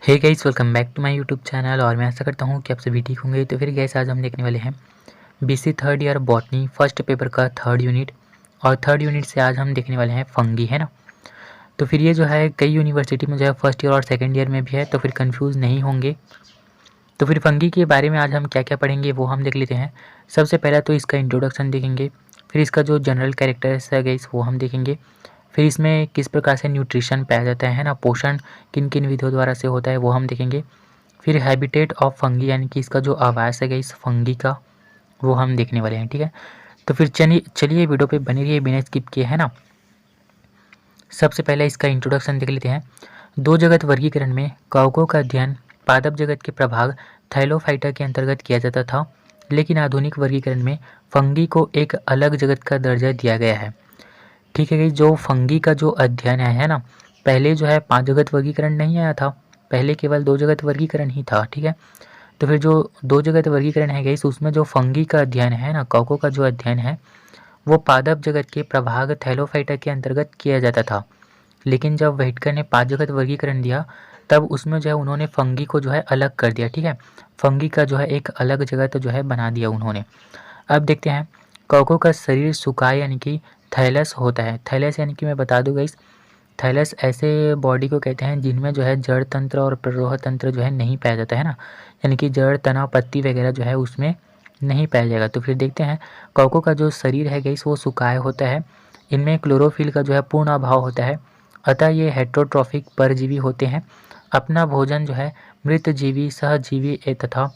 Hey guys, welcome back to my YouTube channel. और मैं आशा करता हूँ कि आप सभी ठीक होंगे। तो फिर गाइस, आज हम देखने वाले हैं BC third year botany first paper का थर्ड यूनिट। और थर्ड यूनिट से आज हम देखने वाले हैं फंगी, है ना। तो फिर ये जो है कई यूनिवर्सिटी में जो है फर्स्ट ईयर और सेकेंड ईयर में भी है, तो फिर कंफ्यूज नहीं होंगे। तो फिर फंगी के बारे में आज हम क्या क्या पढ़ेंगे वो हम देख लेते हैं। सबसे पहला तो इसका इंट्रोडक्शन देखेंगे, फिर इसका जो जनरल कैरेक्टर्स है गाइस वो हम देखेंगे। फिर इसमें किस प्रकार से न्यूट्रिशन पाया जाता है ना, पोषण किन किन विधियों द्वारा से होता है वो हम देखेंगे। फिर हैबिटेट ऑफ फंगी यानी कि इसका जो आवास है गाइस फंगी का, वो हम देखने वाले हैं, ठीक है। तो फिर चलिए वीडियो पे बनी रहिए बिना स्किप किए, है ना। सबसे पहले इसका इंट्रोडक्शन देख लेते हैं। दो जगत वर्गीकरण में कवकों का अध्ययन पादप जगत के प्रभाग थैलोफाइटा के अंतर्गत किया जाता था, लेकिन आधुनिक वर्गीकरण में फंगी को एक अलग जगत का दर्जा दिया गया है, ठीक है गाइस। जो फंगी का जो अध्ययन है ना, पहले जो है 5 जगत वर्गीकरण नहीं आया था, पहले केवल 2 जगत वर्गीकरण ही था, ठीक है। तो फिर जो 2 जगत वर्गीकरण है गाइस, उसमें जो फंगी का अध्ययन है ना, कवकों का जो अध्ययन है वो पादप जगत के प्रभाग थैलोफाइटा के अंतर्गत किया जाता था। लेकिन जब व्हिटकर ने 5 जगत वर्गीकरण दिया, तब उसमें जो है उन्होंने फंगी को जो है अलग कर दिया, ठीक है। फंगी का जो है एक अलग जगत जो है बना दिया उन्होंने। अब देखते हैं, कवकों का शरीर सुकाय यानी कि थैलस होता है। थैलस यानी कि मैं बता दूं गाइस, थैलस ऐसे बॉडी को कहते हैं जिनमें जो है जड़ तंत्र और प्ररोह तंत्र जो है नहीं पाया जाता है ना, यानी कि जड़ तना पत्ती वगैरह जो है उसमें नहीं पाया जाएगा। तो फिर देखते हैं, कवकों का जो शरीर है गाइस वो सुकाय होता है। इनमें क्लोरोफिल का जो है पूर्ण अभाव होता है, अतः ये हेट्रोट्रॉफिक परजीवी होते हैं। अपना भोजन जो है मृत जीवी सहजीवी तथा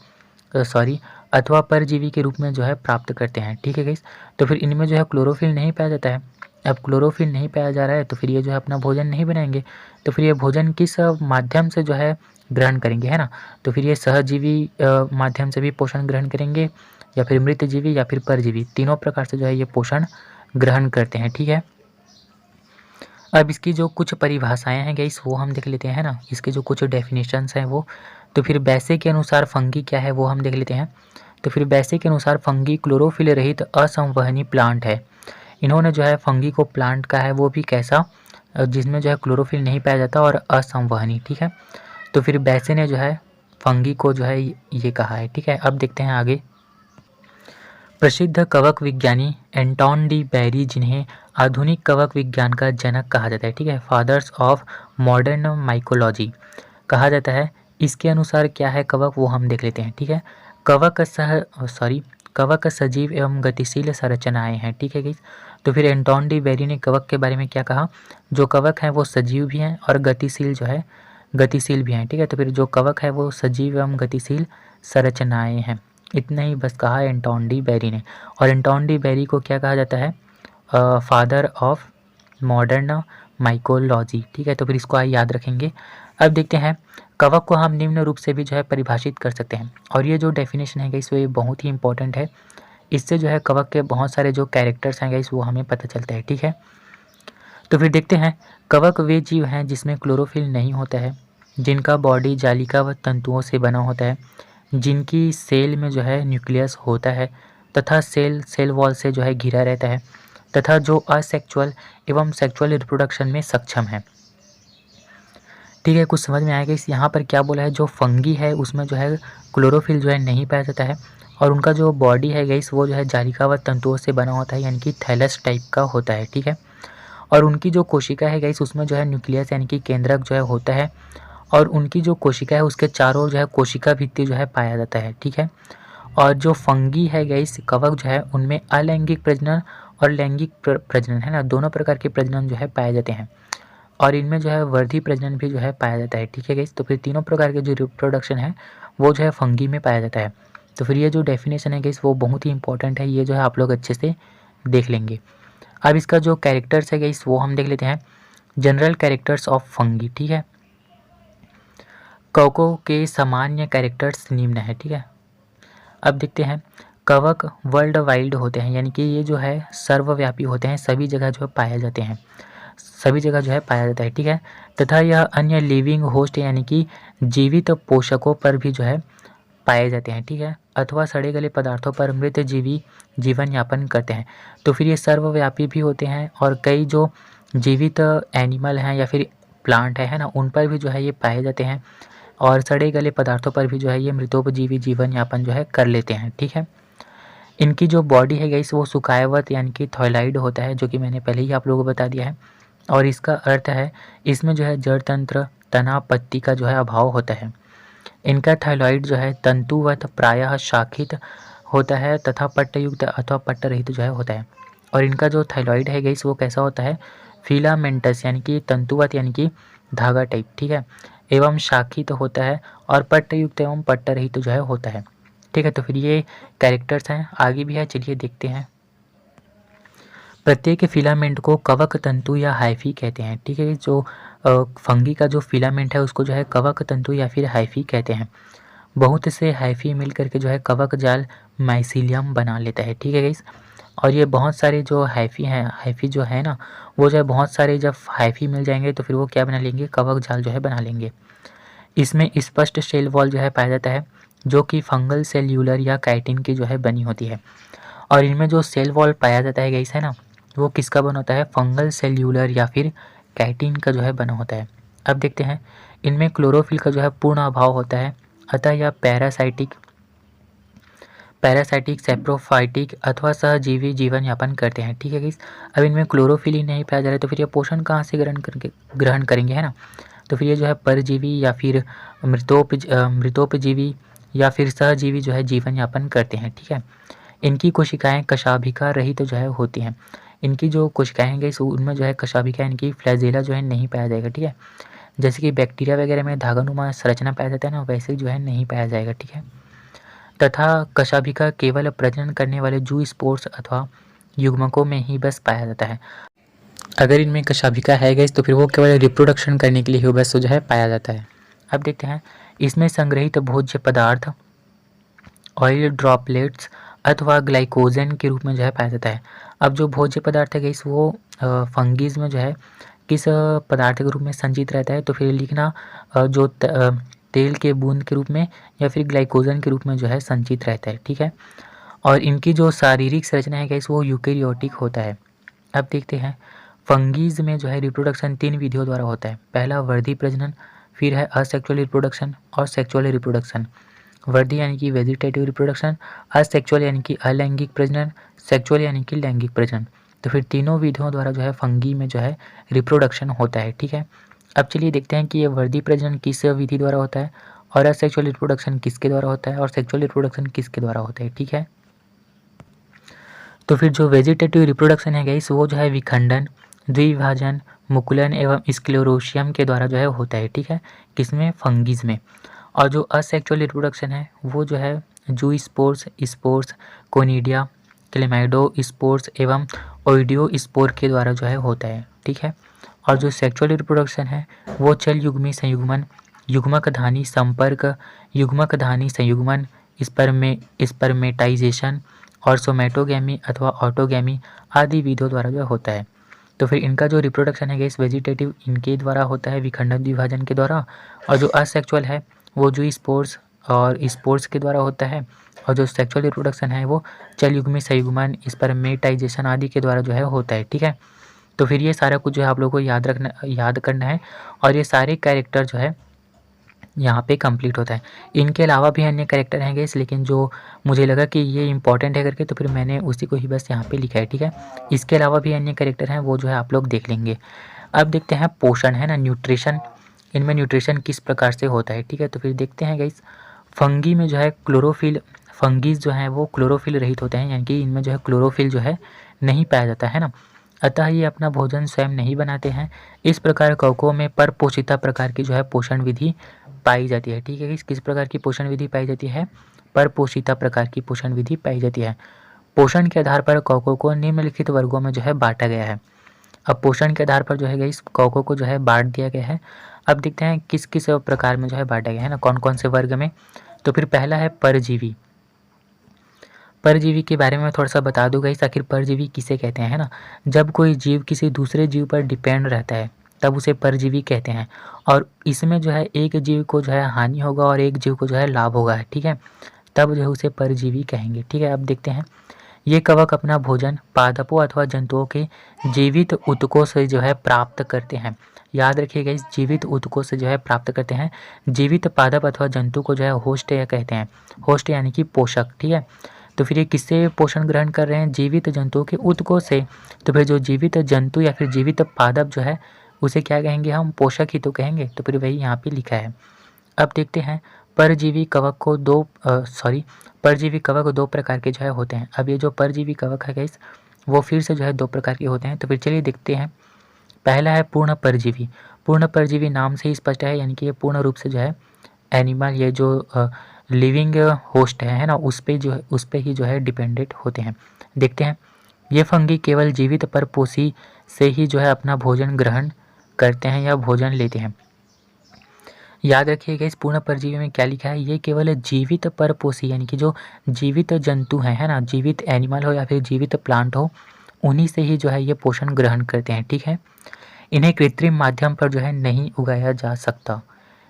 अथवा परजीवी के रूप में जो है प्राप्त करते हैं, ठीक है गाइस। तो फिर इनमें जो है क्लोरोफिल नहीं पाया जाता है। अब क्लोरोफिल नहीं पाया जा रहा है तो फिर ये जो है अपना भोजन नहीं बनाएंगे। तो फिर ये भोजन किस माध्यम से जो है ग्रहण करेंगे, है ना। तो फिर ये सहजीवी माध्यम से भी पोषण ग्रहण करेंगे, या फिर मृत जीवी या फिर परजीवी, तीनों प्रकार से जो है ये पोषण ग्रहण करते हैं, ठीक है। अब इसकी जो कुछ परिभाषाएं हैं गाइस वो हम देख लेते हैं ना, इसके जो कुछ डेफिनेशंस हैं वो। तो फिर बैसे के अनुसार फंगी क्या है वो हम देख लेते हैं। तो फिर बैसे के अनुसार फंगी क्लोरोफिल रहित असंवहनी प्लांट है। इन्होंने जो है फंगी को प्लांट का है वो भी कैसा, जिसमें जो है क्लोरोफिल नहीं पाया जाता और असंवहनी, ठीक है। तो फिर बैसे ने जो है फंगी को जो है ये कहा है, ठीक है। अब देखते हैं आगे। प्रसिद्ध कवक विज्ञानी एंटोन डी बैरी, जिन्हें आधुनिक कवक विज्ञान का जनक कहा जाता है, ठीक है, फादर्स ऑफ मॉडर्न माइकोलॉजी कहा जाता है। इसके अनुसार क्या है कवक वो हम देख लेते हैं, ठीक है। कवक सजीव एवं गतिशील संरचनाएं हैं, ठीक है गाइस। तो फिर एंटोन डी बैरी ने कवक के बारे में क्या कहा, जो कवक हैं वो सजीव भी हैं और गतिशील भी हैं, ठीक है। तो फिर जो कवक है वो सजीव एवं गतिशील संरचनाएं हैं, इतना ही बस कहा एंटोन डी बैरी ने। और एंटोन डी बैरी को क्या कहा जाता है, फादर ऑफ मॉडर्न माइकोलॉजी, ठीक है। तो फिर इसको याद रखेंगे। अब देखते हैं, कवक को हम निम्न रूप से भी जो है परिभाषित कर सकते हैं, और ये जो डेफिनेशन है गाइस वो ये बहुत ही इंपॉर्टेंट है। इससे जो है कवक के बहुत सारे जो कैरेक्टर्स हैं गाइस वो हमें पता चलता है, ठीक है। तो फिर देखते हैं, कवक वे जीव हैं जिसमें क्लोरोफिल नहीं होता है, जिनका बॉडी जालिका व तंतुओं से बना होता है, जिनकी सेल में जो है न्यूक्लियस होता है तथा सेल वॉल से जो है घिरा रहता है, तथा जो असेक्सुअल एवं सेक्सुअल रिप्रोडक्शन में सक्षम है, ठीक है। कुछ समझ में आएगा इस यहाँ पर क्या बोला है। जो फंगी है उसमें जो है क्लोरोफिल जो है नहीं पाया जाता है, और उनका जो बॉडी है गाइस वो जो है जालिका व तंतुओं से बना होता है, यानी कि थैलस टाइप का होता है, ठीक है। और उनकी जो कोशिका है गाइस उसमें जो है न्यूक्लियस यानी कि केंद्रक जो है होता है, और उनकी जो कोशिका है उसके चारों ओर जो है कोशिका भित्ति जो है पाया जाता है, ठीक है। और जो फंगी है गाइस कवक जो है उनमें अलैंगिक प्रजनन और लैंगिक प्रजनन, है ना, दोनों प्रकार के प्रजनन जो है पाए जाते हैं, और इनमें जो है वर्धी प्रजनन भी जो है पाया जाता है, ठीक है गाइस। तो फिर तीनों प्रकार के जो रिप्रोडक्शन है वो जो है फंगी में पाया जाता है। तो फिर ये जो डेफिनेशन है गाइस वो बहुत ही इंपॉर्टेंट है, ये जो है आप लोग अच्छे से देख लेंगे। अब इसका जो कैरेक्टर्स है गाइस वो हम देख लेते हैं। जनरल कैरेक्टर्स ऑफ फंगी, ठीक है। कवकों के सामान्य कैरेक्टर्स निम्न है, ठीक है। अब देखते हैं, कवक वर्ल्ड वाइड होते हैं, यानी कि ये जो है सर्वव्यापी होते हैं, सभी जगह जो है पाए जाते हैं, सभी जगह जो है पाया जाता है, ठीक है। तथा यह अन्य लिविंग होस्ट यानी कि जीवित पोषकों पर भी जो है पाए जाते हैं, ठीक है, अथवा सड़े गले पदार्थों पर मृत जीवी जीवन यापन करते हैं। तो फिर ये सर्वव्यापी भी होते हैं, और कई जो जीवित एनिमल हैं या फिर प्लांट है ना, उन पर भी जो है ये पाए जाते हैं। और सड़े गले पदार्थों पर भी जो है ये मृतोपजीवी जीवन यापन जो है कर लेते हैं। ठीक है, इनकी जो बॉडी है गाइस वो सुखायवत यानी कि थायराइड होता है, जो कि मैंने पहले ही आप लोगों को बता दिया है। और इसका अर्थ है इसमें जो है जड़ तंत्र तना पत्ती का जो है अभाव होता है। इनका थायराइड जो है तंतुवत प्रायः शाखित होता है तथा पट्टयुक्त अथवा पट्ट रहित जो है होता है। और इनका जो थायराइड है गाइस वो कैसा होता है, फिलामेंटस यानी कि तंतुवत यानी कि धागा टाइप। ठीक है, एवं शाखित होता है और पट्टयुक्त एवं पट्ट रहित जो है होता है। ठीक है, तो फिर ये कैरेक्टर्स हैं, आगे भी है, चलिए देखते हैं। प्रत्येक फिलामेंट को कवक तंतु या हाइफी कहते हैं। ठीक है, जो फंगी का जो फिलामेंट है उसको जो है कवक तंतु या फिर हाइफी कहते हैं। बहुत से हाइफी मिल करके जो है कवक जाल माइसीलियम बना लेता है। ठीक है गाइस, और ये बहुत सारे जो हाइफी जो है ना, वो जो है बहुत सारे जब हाइफी मिल जाएंगे तो फिर वो क्या बना लेंगे, कवक जाल जो है बना लेंगे। इसमें स्पष्ट सेल वॉल जो है पाया जाता है, जो कि फंगल सेल्यूलर या काइटिन की जो है बनी होती है। और इनमें जो सेल वॉल पाया जाता है गाइस है ना, वो किसका बना होता है, फंगल सेल्यूलर या फिर काइटिन का जो है बना होता है। अब देखते हैं, इनमें क्लोरोफिल का जो है पूर्ण अभाव होता है, अतः यह पैरासाइटिक सेप्रोफाइटिक अथवा सहजीवी जीवन यापन करते हैं। ठीक है गाइस, अब इनमें क्लोरोफिल ही नहीं पाया जा रहा है तो फिर ये पोषण कहाँ से ग्रहण करेंगे, है ना। तो फिर ये जो है परजीवी या फिर मृतोपजीवी या फिर सहजीवी जो है जीवन यापन करते हैं। ठीक है, इनकी कोशिकाएं कशाभिका रहित जो है होती हैं। इनकी जो कोशिकाएं हैं गाइस उनमें जो है कशाभिका इनकी फ्लैजेला जो है नहीं पाया जाएगा। ठीक है, जैसे कि बैक्टीरिया वगैरह में धागानुमा संरचना पाया जाता है ना, वैसे जो है नहीं पाया जाएगा। ठीक है, तथा कशाभिका केवल प्रजनन करने वाले जू स्पोर्स अथवा युग्मकों में ही बस पाया जाता है। अगर इनमें कशाभिका है गाइस तो फिर वो केवल रिप्रोडक्शन करने के लिए ही बस जो है पाया जाता है। अब देखते हैं, इसमें संग्रहित भोज्य पदार्थ ऑयल ड्रॉपलेट्स अथवा ग्लाइकोजन के रूप में जो है पाया जाता है। अब जो भोज्य पदार्थ है गाइस वो फंगीज में जो है किस पदार्थ के रूप में संचित रहता है, तो फिर लिखना जो तेल के बूंद के रूप में या फिर ग्लाइकोजन के रूप में जो है संचित रहता है। ठीक है, और इनकी जो शारीरिक संरचना है गाइस वो यूकेरियोटिक होता है। अब देखते हैं, फंगीज में जो है रिप्रोडक्शन 3 विधियों द्वारा होता है। पहला वर्धी प्रजनन, फिर है असेक्सुअल रिप्रोडक्शन और सेक्सुअल रिप्रोडक्शन। वर्धी यानी कि वेजिटेटिव रिप्रोडक्शन, असेक्सुअल यानी कि अलैंगिक प्रजनन, सेक्सुअल यानी कि लैंगिक प्रजनन। तो फिर तीनों विधियों द्वारा जो है फंगी में जो है रिप्रोडक्शन होता है। ठीक है, अब चलिए देखते हैं कि ये वर्धी प्रजनन किस विधि द्वारा होता है और असेक्सुअल रिप्रोडक्शन किसके द्वारा होता है और सेक्सुअल रिप्रोडक्शन किसके द्वारा होता है। ठीक है, तो फिर जो वेजिटेटिव रिप्रोडक्शन है गाइस वो जो है विखंडन, द्विभाजन, मुकुलन एवं स्क्लेरोशियम के द्वारा जो है होता है। ठीक है, किसमें, फंगीज में। और जो असेक्सुअल रिप्रोडक्शन है वो जो है जू स्पोर्स, कोनिडिया, क्लेमाइडो स्पोर्स एवं ओइडियो स्पोर के द्वारा जो है होता है। ठीक है, और जो सेक्सुअल रिप्रोडक्शन है वो चल युग्मी संयुग्मन, युग्मकधानी संपर्क, युग्मकधानी संयुग्मन, स्पर्मेटाइजेशन और सोमैटोगैमी अथवा ऑटोगैमी आदि विधियों द्वारा जो होता है। तो फिर इनका जो रिप्रोडक्शन है इस वेजिटेटिव इनके द्वारा होता है, विखंडन द्विभाजन के द्वारा। और जो असेक्सुअल है वो जो स्पोर्स और स्पोर्स के द्वारा होता है। और जो सेक्सुअल रिप्रोडक्शन है वो चलयुग्मी संयुग्मन, स्पर्मेटाइजेशन आदि के द्वारा जो है होता है। ठीक है, तो फिर ये सारा कुछ जो है आप लोगों को याद करना है और ये सारे कैरेक्टर जो है यहाँ पे कंप्लीट होता है। इनके अलावा भी अन्य कैरेक्टर हैं गाइस, लेकिन जो मुझे लगा कि ये इंपॉर्टेंट है करके तो फिर मैंने उसी को ही बस यहाँ पे लिखा है। ठीक है, इसके अलावा भी अन्य कैरेक्टर हैं वो जो है आप लोग देख लेंगे। अब देखते हैं पोषण, है ना, न्यूट्रिशन। इनमें न्यूट्रिशन किस प्रकार से होता है। ठीक है, तो फिर देखते हैं गाइस, फंगी में जो है क्लोरोफिल, फंगीज जो है वो क्लोरोफिल रहित होते हैं, यानी कि इनमें जो है क्लोरोफिल जो है नहीं पाया जाता है ना, अतः ये अपना भोजन स्वयं नहीं बनाते हैं। इस प्रकार कवकों में परपोषिता प्रकार की जो है पोषण विधि पाई जाती है। ठीक है, किस प्रकार की पोषण विधि पाई जाती है, परपोषिता प्रकार की पोषण विधि पाई जाती है। पोषण के आधार पर कवकों को निम्नलिखित वर्गों में जो है बांटा गया है। अब पोषण के आधार पर जो है इस कवकों को जो है बांट दिया गया है। अब देखते हैं किस किस प्रकार में जो है बांटा गया है ना, कौन कौन से वर्ग में। तो फिर पहला है परजीवी। परजीवी के बारे में मैं थोड़ा सा बता दूंगा इस, आखिर परजीवी किसे कहते हैं, है ना। जब कोई जीव किसी दूसरे जीव पर डिपेंड रहता है तब उसे परजीवी कहते हैं। और इसमें जो है एक जीव को जो है हानि होगा और एक जीव को जो है लाभ होगा। ठीक है, तब जो है उसे परजीवी कहेंगे। ठीक है, अब देखते हैं, ये कवक अपना भोजन पादपों अथवा जंतुओं के जीवित ऊतकों से जो है प्राप्त करते हैं। याद रखिएगा, इस जीवित ऊतकों से जो है प्राप्त करते हैं। जीवित पादप अथवा जंतु को जो है होस्ट या कहते हैं, होस्ट यानी कि पोषक, ठीक है। तो फिर ये किससे पोषण ग्रहण कर रहे हैं? जीवित जंतुओं के ऊतकों से। तो फिर जो जीवित जंतु या फिर जीवित पादप जो है उसे क्या कहेंगे हम? पोषक ही तो कहेंगे। तो फिर वही यहाँ पे लिखा है। अब देखते हैं परजीवी कवक को परजीवी कवक दो प्रकार के जो है होते हैं। अब ये जो परजीवी कवक है गाइस, वो फिर से जो है दो प्रकार के होते हैं। तो फिर चलिए देखते हैं। पहला है पूर्ण परजीवी। पूर्ण परजीवी नाम से ही स्पष्ट है, यानी कि ये पूर्ण रूप से जो है एनिमल, ये जो लिविंग होस्ट है ना, उस पे ही जो है डिपेंडेंट होते हैं। देखते हैं, ये फंगी केवल जीवित परपोषी से ही जो है अपना भोजन ग्रहण करते हैं या भोजन लेते हैं। याद रखिएगा, इस पूर्ण परजीवी में क्या लिखा है? ये केवल जीवित परपोषी, यानी कि जो जीवित जंतु हैं, है ना, जीवित एनिमल हो या फिर जीवित प्लांट हो, उन्हीं से ही जो है ये पोषण ग्रहण करते हैं, ठीक है। इन्हें कृत्रिम माध्यम पर जो है नहीं उगाया जा सकता,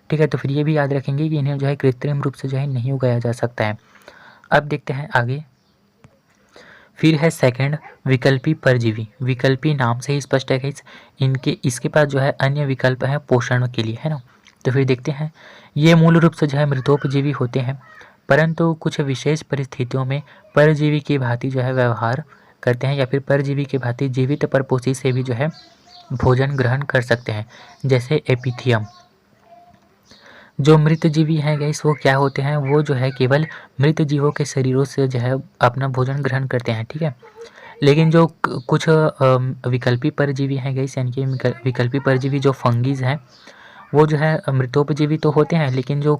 ठीक है। तो फिर ये भी याद रखेंगे कि इन्हें जो है कृत्रिम रूप से जो है नहीं उगाया जा सकता है। अब देखते हैं आगे। फिर है सेकंड विकल्पी परजीवी। विकल्पी नाम से ही स्पष्ट है कि इसके पास जो है अन्य विकल्प है पोषण के लिए, है ना। तो फिर देखते हैं, ये मूल रूप से जो है मृतोपजीवी होते हैं, परंतु कुछ विशेष परिस्थितियों में परजीवी की भांति जो है व्यवहार करते हैं या फिर परजीवी की भांति जीवित परपोषी से भी जो है भोजन ग्रहण कर सकते हैं, जैसे एपिथियम। जो मृत जीवी हैं गाइस, वो क्या होते हैं? वो जो है केवल मृत जीवों के शरीरों से जो है अपना भोजन ग्रहण करते हैं, ठीक है। लेकिन जो कुछ विकल्पी परजीवी हैं गाइस, यानी कि विकल्पी परजीवी जो फंगीज हैं, वो जो है मृतोपजीवी तो होते हैं, लेकिन जो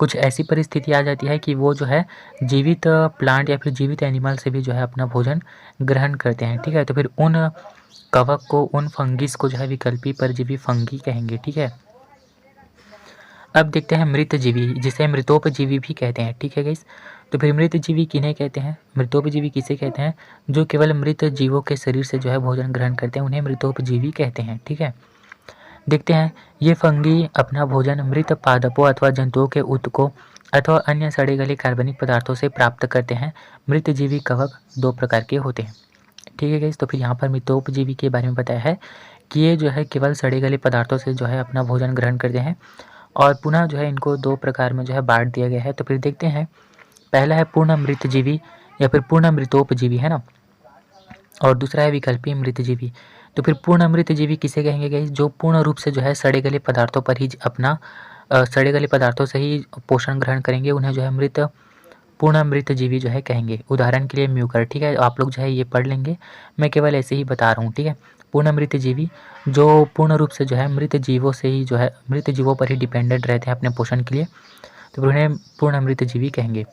कुछ ऐसी परिस्थिति आ जाती है कि वो जो है जीवित प्लांट या फिर जीवित एनिमल से भी जो है अपना भोजन ग्रहण करते हैं, ठीक है। तो फिर उन कवक को, उन फंगिस को जो है विकल्पी परजीवी फंगी कहेंगे, ठीक है। अब देखते हैं मृतजीवी, जिसे मृतोपजीवी भी कहते हैं, ठीक है गाइस। तो फिर मृतजीवी किन्हें कहते हैं? मृतोपजीवी किसे कहते हैं? जो केवल मृत जीवों के शरीर से जो है भोजन ग्रहण करते हैं, उन्हें मृतोपजीवी कहते हैं, ठीक है। देखते हैं, ये फंगी अपना भोजन मृत पादपों अथवा जंतुओं के ऊतकों अथवा अन्य सड़े गले कार्बनिक पदार्थों से प्राप्त करते हैं। मृतजीवी कवक दो प्रकार के होते हैं, ठीक है गाइस। तो फिर यहाँ पर मृतोपजीवी के बारे में बताया है कि ये जो है केवल सड़े गले पदार्थों से जो है अपना भोजन ग्रहण करते हैं, और पुनः जो है इनको दो प्रकार में जो है बांट दिया गया है। तो फिर देखते हैं, पहला है पूर्ण मृतजीवी या फिर पूर्ण मृतोपजीवी, है ना, और दूसरा है विकल्पी मृतजीवी। तो फिर पूर्ण मृतजीवी किसे कहेंगे गाइस? जो पूर्ण रूप से जो है सड़े गले पदार्थों पर ही अपना सड़े गले पदार्थों से ही पोषण ग्रहण करेंगे, उन्हें जो है पूर्ण मृतजीवी जो है कहेंगे। उदाहरण के लिए म्यूकर, ठीक है, आप लोग जो है ये पढ़ लेंगे, मैं केवल ऐसे ही बता रहा हूँ, ठीक है। पूर्ण मृतजीवी जो पूर्ण रूप से जो है मृत जीवों से ही जो है मृत जीवों पर ही डिपेंडेंट रहते हैं अपने पोषण के लिए, तो फिर उन्हें पूर्ण मृतजीवी कहेंगे।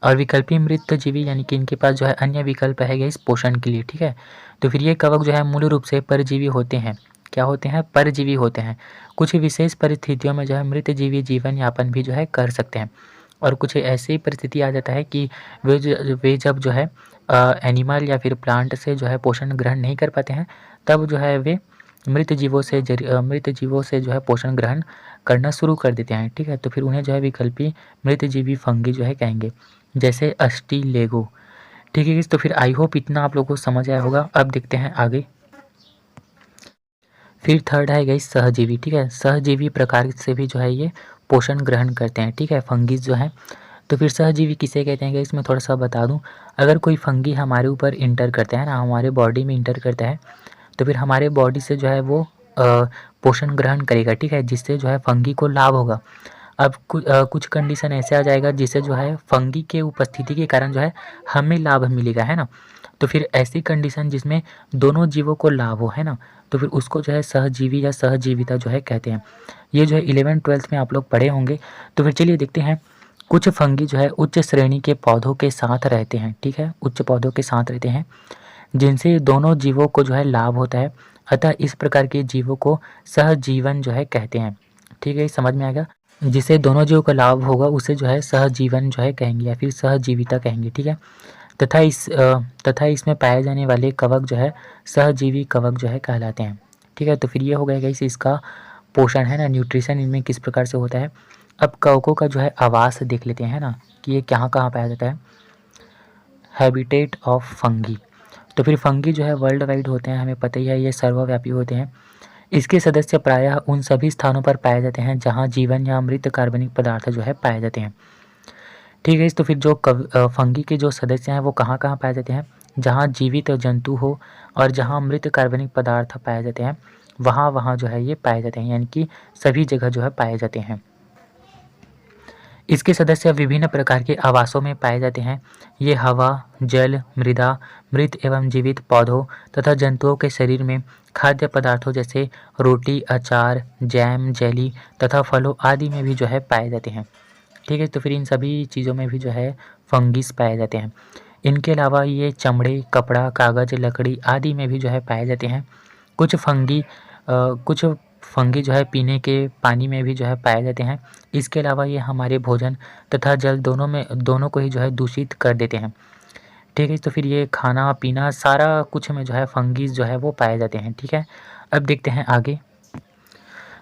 और विकल्पी मृतजीवी यानी कि इनके पास जो है अन्य विकल्प है इस पोषण के लिए, ठीक है। तो फिर ये कवक जो है मूल रूप से परजीवी होते हैं। क्या होते हैं? परजीवी होते हैं। कुछ विशेष परिस्थितियों में जो है मृतजीवी जीवन यापन भी जो है कर सकते हैं, और कुछ ऐसी परिस्थिति आ जाता है कि वे जब जो है एनिमल या फिर प्लांट से जो है पोषण ग्रहण नहीं कर पाते हैं, तब जो है वे मृत जीवों से जो है पोषण ग्रहण करना शुरू कर देते हैं, ठीक है। तो फिर उन्हें जो है विकल्पी मृतजीवी फंगी जो है कहेंगे, जैसे अस्टिलेगो, ठीक है। तो फिर आई होप इतना आप लोगों को समझ आया होगा। अब देखते हैं आगे। फिर थर्ड है गाइस सहजीवी, ठीक है। सहजीवी प्रकार से भी जो है ये पोषण ग्रहण करते हैं, ठीक है, फंगीज जो है। तो फिर सहजीवी किसे कहते हैं गाइस, मैं थोड़ा सा बता दूं। अगर कोई फंगी हमारे ऊपर इंटर करता है ना, हमारे बॉडी में इंटर करता है, तो फिर हमारे बॉडी से जो है वो पोषण ग्रहण करेगा, ठीक है, जिससे जो है फंगी को लाभ होगा। अब कुछ कंडीशन ऐसे आ जाएगा जिससे जो है फंगी के उपस्थिति के कारण जो है हमें लाभ मिलेगा, है ना। तो फिर ऐसी कंडीशन जिसमें दोनों जीवों को लाभ हो, है ना, तो फिर उसको जो है सहजीवी या सहजीविता जो है कहते हैं। ये जो है 11th-12th में आप लोग पढ़े होंगे। तो फिर चलिए देखते हैं, कुछ फंगी जो है उच्च श्रेणी के पौधों के साथ रहते हैं, ठीक है, उच्च पौधों के साथ रहते हैं, जिनसे दोनों जीवों को जो है लाभ होता है। अतः इस प्रकार के जीवों को सहजीवन जो है कहते हैं, ठीक है, समझ में आ गया। जिसे दोनों जीवों का लाभ होगा उसे जो है सहजीवन जो है कहेंगे या फिर सहजीविता कहेंगे, ठीक है। तथा इसमें पाए जाने वाले कवक जो है सहजीवी कवक जो है कहलाते हैं, ठीक है। तो फिर ये हो गया गाइस इसका पोषण, है ना, न्यूट्रिशन इनमें किस प्रकार से होता है। अब कवकों का जो है आवास देख लेते हैं ना, कि ये कहाँ कहाँ पाया जाता है। हैबिटेट ऑफ फंगी, तो फिर फंगी जो है वर्ल्ड वाइड होते हैं, हमें पता ही है, ये सर्वव्यापी होते हैं। इसके सदस्य प्रायः उन सभी स्थानों पर पाए जाते हैं जहाँ जीवन या मृत कार्बनिक पदार्थ जो है पाए जाते हैं। ठीक है, तो फिर जो फंगी के जो सदस्य हैं वो कहाँ कहाँ पाए जाते हैं, जहाँ जीवित जंतु हो और जहाँ मृत कार्बनिक पदार्थ पाए जाते हैं वहाँ वहाँ जो है ये पाए जाते हैं, यानी कि सभी जगह जो है पाए जाते हैं। इसके सदस्य विभिन्न प्रकार के आवासों में पाए जाते हैं। ये हवा, जल, मृदा, मृत एवं जीवित पौधों तथा जंतुओं के शरीर में खाद्य पदार्थों जैसे रोटी, अचार, जैम, जेली तथा फलों आदि में भी जो है पाए जाते हैं। ठीक है, तो फिर इन सभी चीज़ों में भी जो है फंगिस पाए जाते हैं। इनके अलावा ये चमड़े, कपड़ा, कागज़, लकड़ी आदि में भी जो है पाए जाते हैं। कुछ फंगी जो है पीने के पानी में भी जो है पाए जाते हैं। इसके अलावा ये हमारे भोजन तथा जल दोनों को ही जो है दूषित कर देते हैं। ठीक है, तो फिर ये खाना पीना सारा कुछ में जो है फंगीज जो है वो पाए जाते हैं। ठीक है, अब देखते हैं आगे।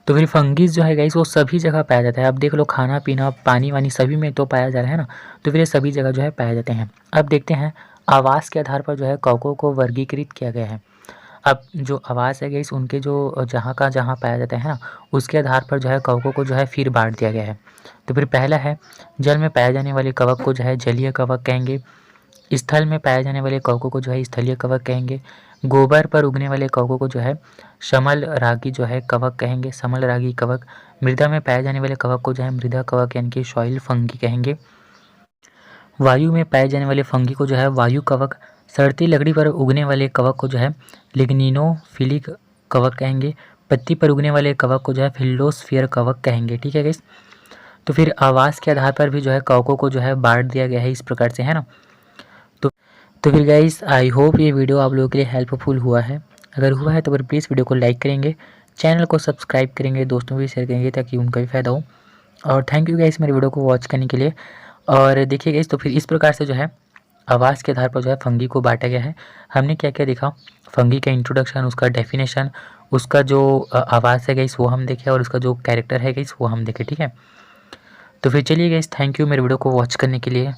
तो फिर फंगीज जो है गाइस वो सभी जगह पाया जाता है। अब देख लो, खाना पीना पानी वानी सभी में तो पाया जा रहा है ना, तो फिर ये सभी जगह जो है पाए जाते हैं। अब देखते हैं आवास के आधार पर जो है कवकों को वर्गीकृत किया गया है। अब जो आवास है गाइस उनके जो जहाँ का जहाँ पाया जाता है ना, उसके आधार पर जो है कवकों को जो है फिर बांट दिया गया है। तो फिर पहला है, जल में पाए जाने वाले कवक को जो है जलीय कवक कहेंगे। स्थल में पाए जाने वाले कवकों को जो है स्थलीय कवक कहेंगे। गोबर पर उगने वाले कवकों को जो है समल रागी जो है कवक कहेंगे, समल रागी कवक। मृदा में पाए जाने वाले कवक को जो है मृदा कवक यानी कि सॉइल फंगी कहेंगे। वायु में पाए जाने वाले फंगी को जो है वायु कवक। सड़ती लकड़ी पर उगने वाले कवक को जो है लिग्निनोफिलिक कवक कहेंगे। पत्ती पर उगने वाले कवक को जो है फिल्डोस्फियर कवक कहेंगे। ठीक है गाइस, तो फिर आवास के आधार पर भी जो है कवकों को जो है बांट दिया गया है इस प्रकार से, है ना। तो फिर गाइस आई होप ये वीडियो आप लोगों के लिए हेल्पफुल हुआ है। अगर हुआ है तो फिर प्लीज़ वीडियो को लाइक करेंगे, चैनल को सब्सक्राइब करेंगे, दोस्तों को भी शेयर करेंगे ताकि उनका भी फ़ायदा हो। और थैंक यू गाइस मेरे वीडियो को वॉच करने के लिए। और देखिए गाइस, तो फिर इस प्रकार से जो है आवास के आधार पर जो है फंगी को बांटा गया है। हमने क्या क्या देखा, फंगी का इंट्रोडक्शन, उसका डेफिनेशन, उसका जो आवास है गाइस वो हम देखे, और उसका जो कैरेक्टर है गाइस वो हम देखे। ठीक है, तो फिर चलिए गाइस, थैंक यू मेरे वीडियो को वॉच करने के लिए।